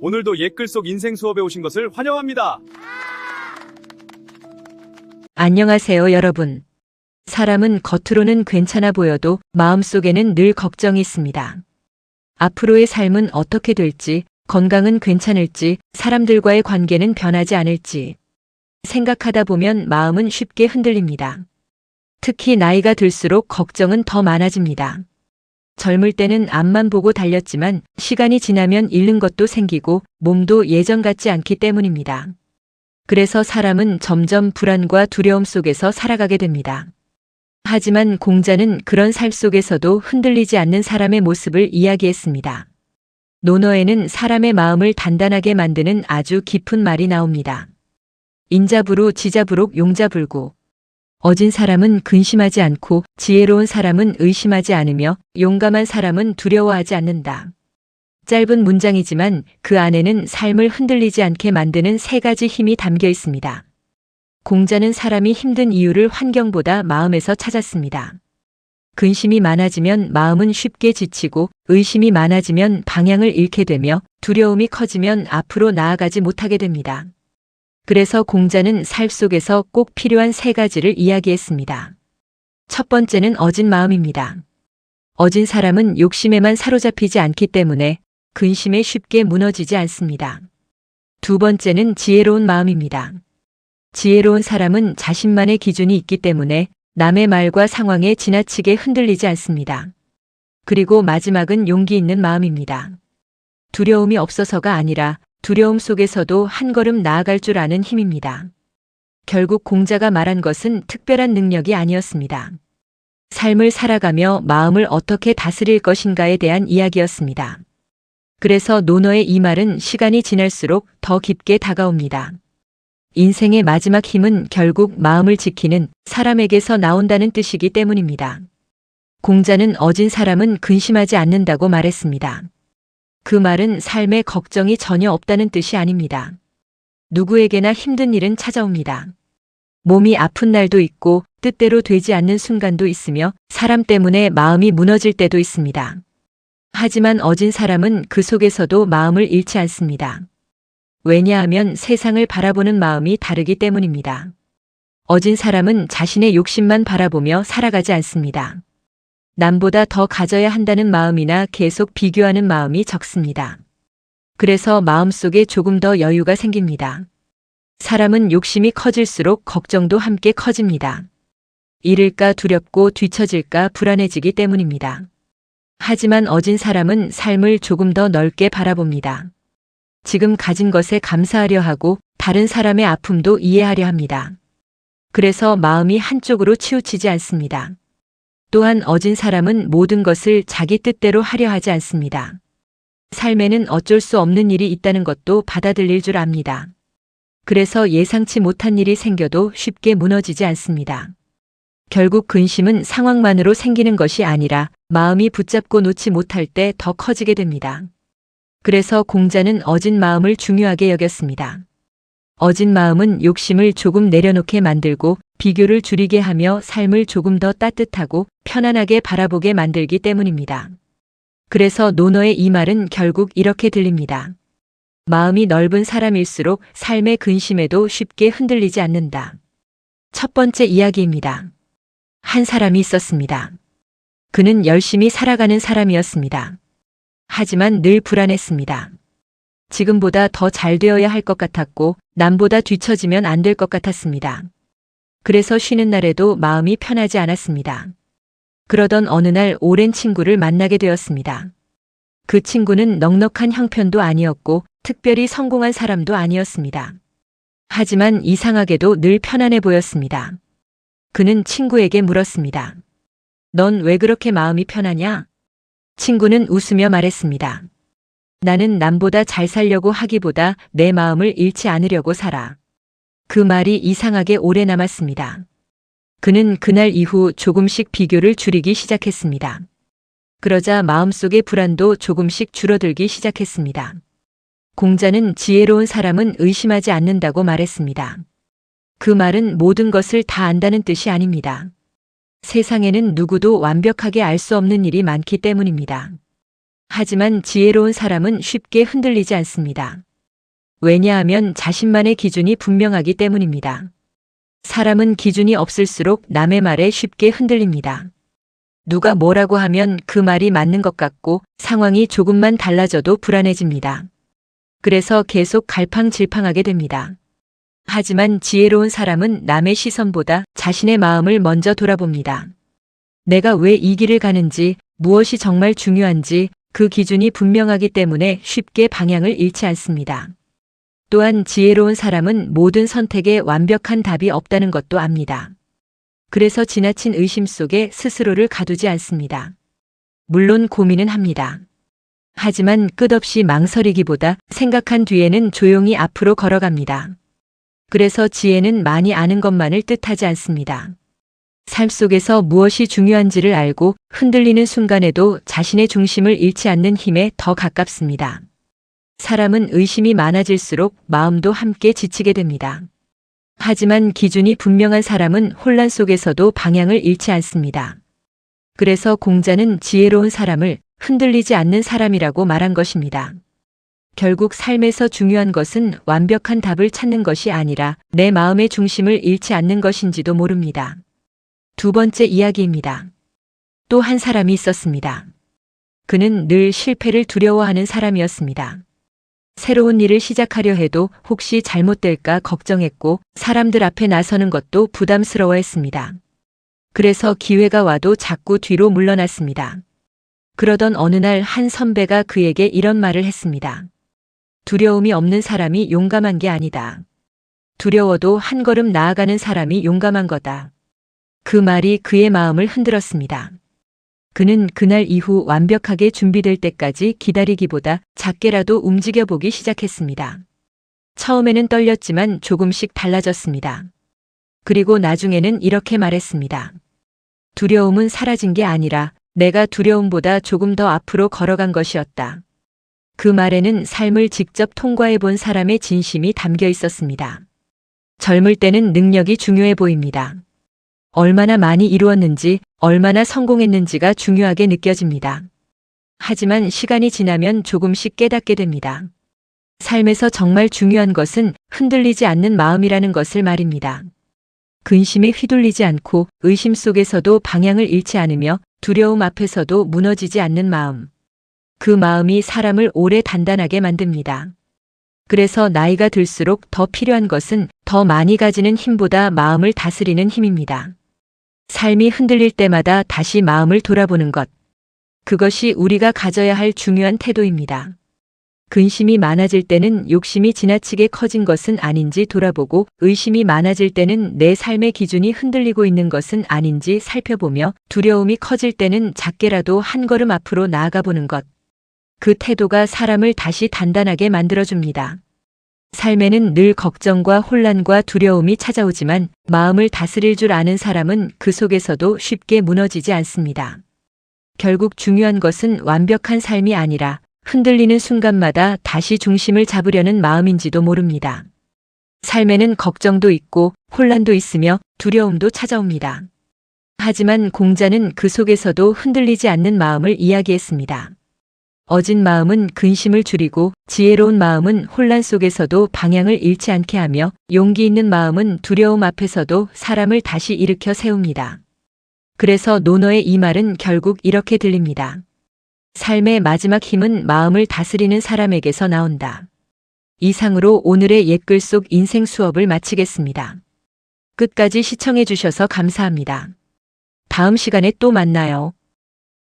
오늘도 옛글 속 인생 수업에 오신 것을 환영합니다. 안녕하세요, 여러분. 사람은 겉으로는 괜찮아 보여도 마음속에는 늘 걱정이 있습니다. 앞으로의 삶은 어떻게 될지, 건강은 괜찮을지, 사람들과의 관계는 변하지 않을지 생각하다 보면 마음은 쉽게 흔들립니다. 특히 나이가 들수록 걱정은 더 많아집니다. 젊을 때는 앞만 보고 달렸지만 시간이 지나면 잃는 것도 생기고 몸도 예전 같지 않기 때문입니다. 그래서 사람은 점점 불안과 두려움 속에서 살아가게 됩니다. 하지만 공자는 그런 삶 속에서도 흔들리지 않는 사람의 모습을 이야기했습니다. 논어에는 사람의 마음을 단단하게 만드는 아주 깊은 말이 나옵니다. 인자부로 지자부록 용자불구. 어진 사람은 근심하지 않고 지혜로운 사람은 의심하지 않으며 용감한 사람은 두려워하지 않는다. 짧은 문장이지만 그 안에는 삶을 흔들리지 않게 만드는 세 가지 힘이 담겨 있습니다. 공자는 사람이 힘든 이유를 환경보다 마음에서 찾았습니다. 근심이 많아지면 마음은 쉽게 지치고 의심이 많아지면 방향을 잃게 되며 두려움이 커지면 앞으로 나아가지 못하게 됩니다. 그래서 공자는 삶 속에서 꼭 필요한 세 가지를 이야기했습니다. 첫 번째는 어진 마음입니다. 어진 사람은 욕심에만 사로잡히지 않기 때문에 근심에 쉽게 무너지지 않습니다. 두 번째는 지혜로운 마음입니다. 지혜로운 사람은 자신만의 기준이 있기 때문에 남의 말과 상황에 지나치게 흔들리지 않습니다. 그리고 마지막은 용기 있는 마음입니다. 두려움이 없어서가 아니라 두려움 속에서도 한 걸음 나아갈 줄 아는 힘입니다. 결국 공자가 말한 것은 특별한 능력이 아니었습니다. 삶을 살아가며 마음을 어떻게 다스릴 것인가에 대한 이야기였습니다. 그래서 논어의 이 말은 시간이 지날수록 더 깊게 다가옵니다. 인생의 마지막 힘은 결국 마음을 지키는 사람에게서 나온다는 뜻이기 때문입니다. 공자는 어진 사람은 근심하지 않는다고 말했습니다. 그 말은 삶에 걱정이 전혀 없다는 뜻이 아닙니다. 누구에게나 힘든 일은 찾아옵니다. 몸이 아픈 날도 있고 뜻대로 되지 않는 순간도 있으며 사람 때문에 마음이 무너질 때도 있습니다. 하지만 어진 사람은 그 속에서도 마음을 잃지 않습니다. 왜냐하면 세상을 바라보는 마음이 다르기 때문입니다. 어진 사람은 자신의 욕심만 바라보며 살아가지 않습니다. 남보다 더 가져야 한다는 마음이나 계속 비교하는 마음이 적습니다. 그래서 마음속에 조금 더 여유가 생깁니다. 사람은 욕심이 커질수록 걱정도 함께 커집니다. 잃을까 두렵고 뒤처질까 불안해지기 때문입니다. 하지만 어진 사람은 삶을 조금 더 넓게 바라봅니다. 지금 가진 것에 감사하려 하고 다른 사람의 아픔도 이해하려 합니다. 그래서 마음이 한쪽으로 치우치지 않습니다. 또한 어진 사람은 모든 것을 자기 뜻대로 하려 하지 않습니다. 삶에는 어쩔 수 없는 일이 있다는 것도 받아들일 줄 압니다. 그래서 예상치 못한 일이 생겨도 쉽게 무너지지 않습니다. 결국 근심은 상황만으로 생기는 것이 아니라 마음이 붙잡고 놓지 못할 때 더 커지게 됩니다. 그래서 공자는 어진 마음을 중요하게 여겼습니다. 어진 마음은 욕심을 조금 내려놓게 만들고 비교를 줄이게 하며 삶을 조금 더 따뜻하고 편안하게 바라보게 만들기 때문입니다. 그래서 논어의 이 말은 결국 이렇게 들립니다. 마음이 넓은 사람일수록 삶의 근심에도 쉽게 흔들리지 않는다. 첫 번째 이야기입니다. 한 사람이 있었습니다. 그는 열심히 살아가는 사람이었습니다. 하지만 늘 불안했습니다. 지금보다 더 잘 되어야 할 것 같았고 남보다 뒤처지면 안 될 것 같았습니다. 그래서 쉬는 날에도 마음이 편하지 않았습니다. 그러던 어느 날 오랜 친구를 만나게 되었습니다. 그 친구는 넉넉한 형편도 아니었고 특별히 성공한 사람도 아니었습니다. 하지만 이상하게도 늘 편안해 보였습니다. 그는 친구에게 물었습니다. 넌 왜 그렇게 마음이 편하냐? 친구는 웃으며 말했습니다. 나는 남보다 잘 살려고 하기보다 내 마음을 잃지 않으려고 살아. 그 말이 이상하게 오래 남았습니다. 그는 그날 이후 조금씩 비교를 줄이기 시작했습니다. 그러자 마음속의 불안도 조금씩 줄어들기 시작했습니다. 공자는 지혜로운 사람은 의심하지 않는다고 말했습니다. 그 말은 모든 것을 다 안다는 뜻이 아닙니다. 세상에는 누구도 완벽하게 알 수 없는 일이 많기 때문입니다. 하지만 지혜로운 사람은 쉽게 흔들리지 않습니다. 왜냐하면 자신만의 기준이 분명하기 때문입니다. 사람은 기준이 없을수록 남의 말에 쉽게 흔들립니다. 누가 뭐라고 하면 그 말이 맞는 것 같고 상황이 조금만 달라져도 불안해집니다. 그래서 계속 갈팡질팡하게 됩니다. 하지만 지혜로운 사람은 남의 시선보다 자신의 마음을 먼저 돌아봅니다. 내가 왜 이 길을 가는지, 무엇이 정말 중요한지 그 기준이 분명하기 때문에 쉽게 방향을 잃지 않습니다. 또한 지혜로운 사람은 모든 선택에 완벽한 답이 없다는 것도 압니다. 그래서 지나친 의심 속에 스스로를 가두지 않습니다. 물론 고민은 합니다. 하지만 끝없이 망설이기보다 생각한 뒤에는 조용히 앞으로 걸어갑니다. 그래서 지혜는 많이 아는 것만을 뜻하지 않습니다. 삶 속에서 무엇이 중요한지를 알고 흔들리는 순간에도 자신의 중심을 잃지 않는 힘에 더 가깝습니다. 사람은 의심이 많아질수록 마음도 함께 지치게 됩니다. 하지만 기준이 분명한 사람은 혼란 속에서도 방향을 잃지 않습니다. 그래서 공자는 지혜로운 사람을 흔들리지 않는 사람이라고 말한 것입니다. 결국 삶에서 중요한 것은 완벽한 답을 찾는 것이 아니라 내 마음의 중심을 잃지 않는 것인지도 모릅니다. 두 번째 이야기입니다. 또 한 사람이 있었습니다. 그는 늘 실패를 두려워하는 사람이었습니다. 새로운 일을 시작하려 해도 혹시 잘못될까 걱정했고 사람들 앞에 나서는 것도 부담스러워했습니다. 그래서 기회가 와도 자꾸 뒤로 물러났습니다. 그러던 어느 날 한 선배가 그에게 이런 말을 했습니다. 두려움이 없는 사람이 용감한 게 아니다. 두려워도 한 걸음 나아가는 사람이 용감한 거다. 그 말이 그의 마음을 흔들었습니다. 그는 그날 이후 완벽하게 준비될 때까지 기다리기보다 작게라도 움직여보기 시작했습니다. 처음에는 떨렸지만 조금씩 달라졌습니다. 그리고 나중에는 이렇게 말했습니다. 두려움은 사라진 게 아니라 내가 두려움보다 조금 더 앞으로 걸어간 것이었다. 그 말에는 삶을 직접 통과해 본 사람의 진심이 담겨 있었습니다. 젊을 때는 능력이 중요해 보입니다. 얼마나 많이 이루었는지, 얼마나 성공했는지가 중요하게 느껴집니다. 하지만 시간이 지나면 조금씩 깨닫게 됩니다. 삶에서 정말 중요한 것은 흔들리지 않는 마음이라는 것을 말입니다. 근심에 휘둘리지 않고 의심 속에서도 방향을 잃지 않으며 두려움 앞에서도 무너지지 않는 마음. 그 마음이 사람을 오래 단단하게 만듭니다. 그래서 나이가 들수록 더 필요한 것은 더 많이 가지는 힘보다 마음을 다스리는 힘입니다. 삶이 흔들릴 때마다 다시 마음을 돌아보는 것. 그것이 우리가 가져야 할 중요한 태도입니다. 근심이 많아질 때는 욕심이 지나치게 커진 것은 아닌지 돌아보고 의심이 많아질 때는 내 삶의 기준이 흔들리고 있는 것은 아닌지 살펴보며 두려움이 커질 때는 작게라도 한 걸음 앞으로 나아가 보는 것. 그 태도가 사람을 다시 단단하게 만들어줍니다. 삶에는 늘 걱정과 혼란과 두려움이 찾아오지만 마음을 다스릴 줄 아는 사람은 그 속에서도 쉽게 무너지지 않습니다. 결국 중요한 것은 완벽한 삶이 아니라 흔들리는 순간마다 다시 중심을 잡으려는 마음인지도 모릅니다. 삶에는 걱정도 있고 혼란도 있으며 두려움도 찾아옵니다. 하지만 공자는 그 속에서도 흔들리지 않는 마음을 이야기했습니다. 어진 마음은 근심을 줄이고 지혜로운 마음은 혼란 속에서도 방향을 잃지 않게 하며 용기 있는 마음은 두려움 앞에서도 사람을 다시 일으켜 세웁니다. 그래서 논어의 이 말은 결국 이렇게 들립니다. 삶의 마지막 힘은 마음을 다스리는 사람에게서 나온다. 이상으로 오늘의 옛글 속 인생 수업을 마치겠습니다. 끝까지 시청해 주셔서 감사합니다. 다음 시간에 또 만나요.